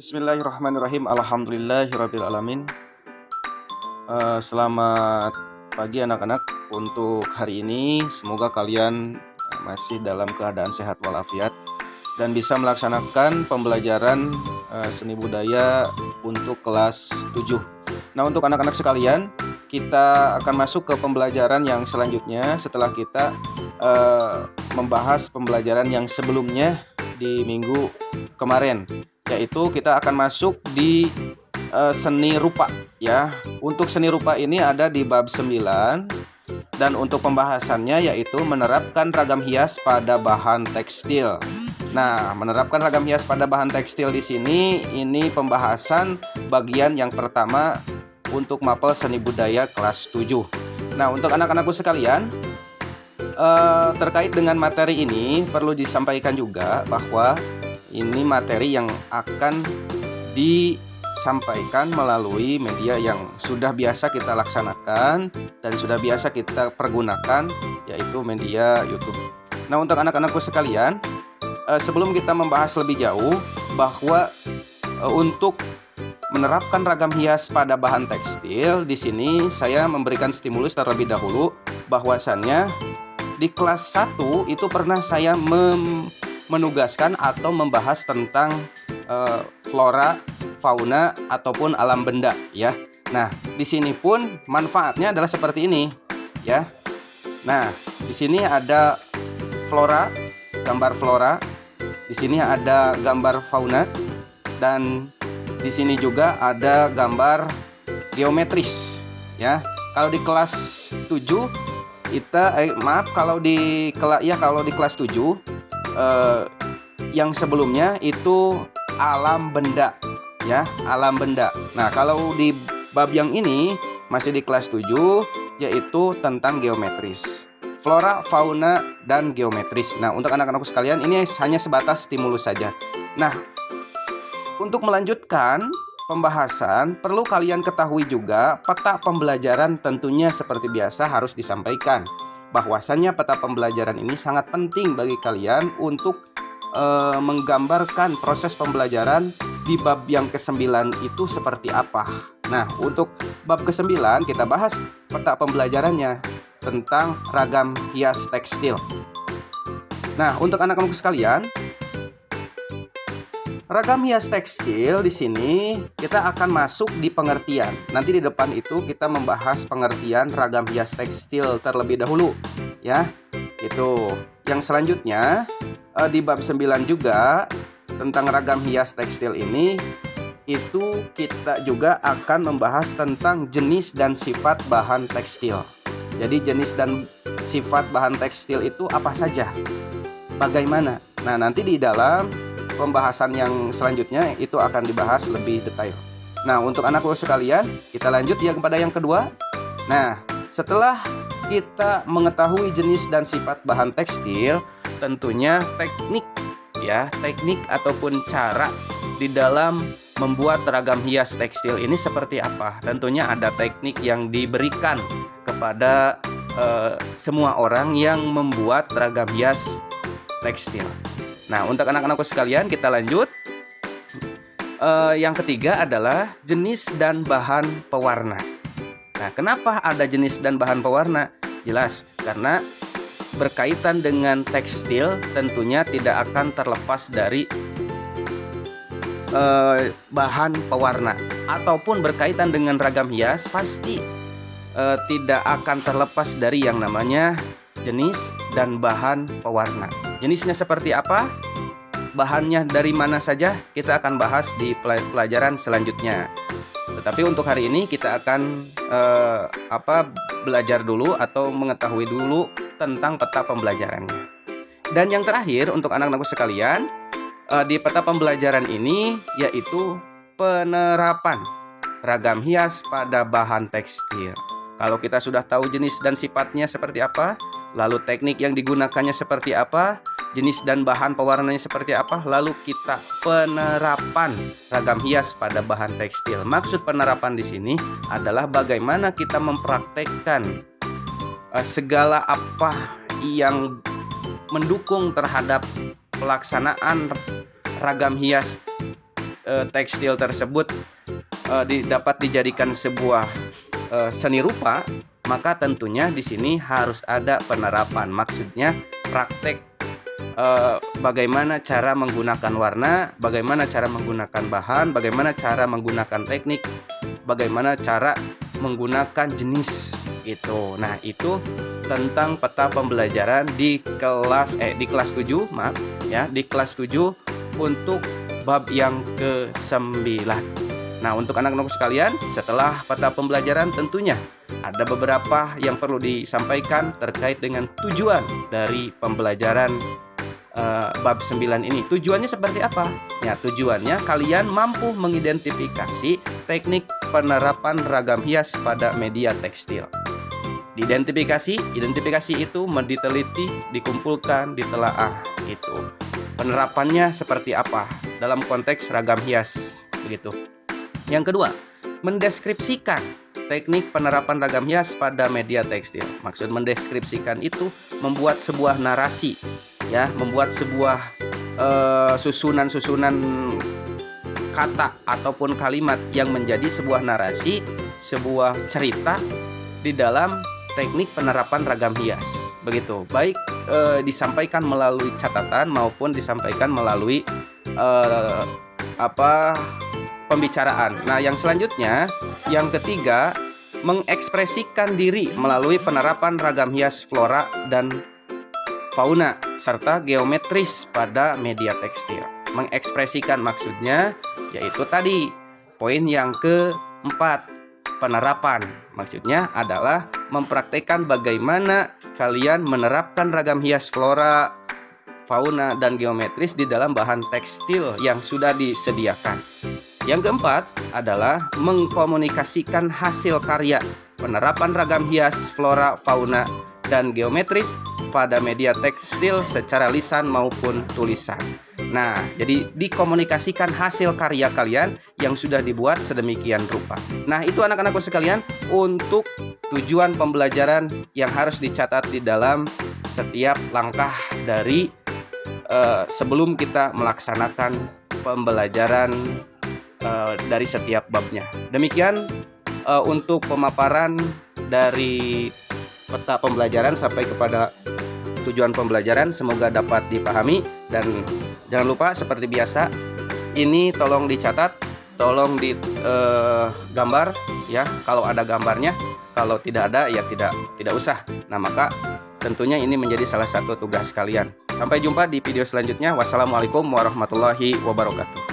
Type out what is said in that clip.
Bismillahirrahmanirrahim. Alhamdulillahirabbil alamin. Selamat pagi anak-anak. Untuk hari ini semoga kalian masih dalam keadaan sehat walafiat dan bisa melaksanakan pembelajaran seni budaya untuk kelas 7. Nah, untuk anak-anak sekalian, kita akan masuk ke pembelajaran yang selanjutnya setelah kita membahas pembelajaran yang sebelumnya di minggu kemarin, yaitu kita akan masuk di seni rupa ya. Untuk seni rupa ini ada di bab 9 dan untuk pembahasannya yaitu menerapkan ragam hias pada bahan tekstil. Nah, menerapkan ragam hias pada bahan tekstil di sini ini pembahasan bagian yang pertama untuk mapel seni budaya kelas 7. Nah, untuk anak-anakku sekalian, terkait dengan materi ini perlu disampaikan juga bahwa ini materi yang akan disampaikan melalui media yang sudah biasa kita laksanakan dan sudah biasa kita pergunakan, yaitu media YouTube. Nah, untuk anak-anakku sekalian, sebelum kita membahas lebih jauh bahwa untuk menerapkan ragam hias pada bahan tekstil, di sini saya memberikan stimulus terlebih dahulu bahwasannya di kelas 1 itu pernah saya menugaskan atau membahas tentang flora, fauna ataupun alam benda ya. Nah, di sini pun manfaatnya adalah seperti ini ya. Nah, di sini ada flora, gambar flora. Di sini ada gambar fauna dan di sini juga ada gambar geometris ya. Kalau di kelas 7 kalau di kelas 7 yang sebelumnya itu alam benda ya, alam benda. Nah, kalau di bab yang ini masih di kelas 7 yaitu tentang geometris. Flora, fauna dan geometris. Nah, untuk anak-anakku sekalian ini hanya sebatas stimulus saja. Nah, untuk melanjutkan pembahasan, perlu kalian ketahui juga peta pembelajaran tentunya seperti biasa harus disampaikan. Bahwasannya peta pembelajaran ini sangat penting bagi kalian untuk menggambarkan proses pembelajaran di bab yang ke-9 itu seperti apa. Nah, untuk bab ke-9 kita bahas peta pembelajarannya tentang ragam hias tekstil. Nah, untuk anak-anak sekalian, ragam hias tekstil di sini kita akan masuk di pengertian. Nanti di depan itu kita membahas pengertian ragam hias tekstil terlebih dahulu ya. Itu. Yang selanjutnya di bab 9 juga tentang ragam hias tekstil ini itu kita juga akan membahas tentang jenis dan sifat bahan tekstil. Jadi jenis dan sifat bahan tekstil itu apa saja? Bagaimana? Nah, nanti di dalam pembahasan yang selanjutnya itu akan dibahas lebih detail. Nah, untuk anakku sekalian, kita lanjut ya kepada yang kedua. Nah, setelah kita mengetahui jenis dan sifat bahan tekstil, tentunya teknik ataupun cara di dalam membuat ragam hias tekstil ini seperti apa. Tentunya ada teknik yang diberikan kepada semua orang yang membuat ragam hias tekstil. Nah, untuk anak-anakku sekalian kita lanjut. Yang ketiga adalah jenis dan bahan pewarna. Nah, kenapa ada jenis dan bahan pewarna? Jelas, karena berkaitan dengan tekstil tentunya tidak akan terlepas dari bahan pewarna. Ataupun berkaitan dengan ragam hias pasti tidak akan terlepas dari yang namanya jenis dan bahan pewarna. Jenisnya seperti apa? Bahannya dari mana saja? Kita akan bahas di pelajaran selanjutnya. Tetapi untuk hari ini kita akan belajar dulu atau mengetahui dulu tentang peta pembelajarannya. Dan yang terakhir untuk anak-anakku sekalian, di peta pembelajaran ini yaitu penerapan ragam hias pada bahan tekstil. Kalau kita sudah tahu jenis dan sifatnya seperti apa, lalu teknik yang digunakannya seperti apa, jenis dan bahan pewarnanya seperti apa, lalu kita penerapan ragam hias pada bahan tekstil. Maksud penerapan di sini adalah bagaimana kita mempraktekkan segala apa yang mendukung terhadap pelaksanaan ragam hias tekstil tersebut dapat dijadikan sebuah seni rupa, maka tentunya di sini harus ada penerapan. Maksudnya praktek bagaimana cara menggunakan warna, bagaimana cara menggunakan bahan, bagaimana cara menggunakan teknik, bagaimana cara menggunakan jenis gitu. Nah, itu tentang peta pembelajaran di kelas 7, maaf ya, di kelas 7 untuk bab yang ke-9. Nah, untuk anak-anak sekalian, setelah peta pembelajaran tentunya ada beberapa yang perlu disampaikan terkait dengan tujuan dari pembelajaran bab 9 ini. Tujuannya seperti apa? Ya, tujuannya kalian mampu mengidentifikasi teknik penerapan ragam hias pada media tekstil. Identifikasi itu diteliti, dikumpulkan, ditelaah gitu. Penerapannya seperti apa dalam konteks ragam hias begitu. Yang kedua, mendeskripsikan teknik penerapan ragam hias pada media tekstil. Maksud mendeskripsikan itu membuat sebuah narasi, ya, membuat sebuah susunan kata ataupun kalimat yang menjadi sebuah narasi, sebuah cerita di dalam teknik penerapan ragam hias. Begitu. Baik disampaikan melalui catatan maupun disampaikan melalui pembicaraan. Nah, yang selanjutnya, yang ketiga, mengekspresikan diri melalui penerapan ragam hias flora dan fauna serta geometris pada media tekstil. Mengekspresikan maksudnya yaitu tadi poin yang keempat, penerapan. Maksudnya adalah mempraktekkan bagaimana kalian menerapkan ragam hias flora, fauna, dan geometris di dalam bahan tekstil yang sudah disediakan. Yang keempat adalah mengkomunikasikan hasil karya penerapan ragam hias flora, fauna, dan geometris pada media tekstil secara lisan maupun tulisan. Nah, jadi dikomunikasikan hasil karya kalian yang sudah dibuat sedemikian rupa. Nah, itu anak-anakku sekalian untuk tujuan pembelajaran yang harus dicatat di dalam setiap langkah dari sebelum kita melaksanakan pembelajaran dari setiap babnya. Demikian untuk pemaparan dari peta pembelajaran sampai kepada tujuan pembelajaran, semoga dapat dipahami. Dan jangan lupa seperti biasa, ini tolong dicatat, tolong digambar ya kalau ada gambarnya. Kalau tidak ada ya tidak usah. Nah, maka tentunya ini menjadi salah satu tugas kalian. Sampai jumpa di video selanjutnya. Wassalamualaikum warahmatullahi wabarakatuh.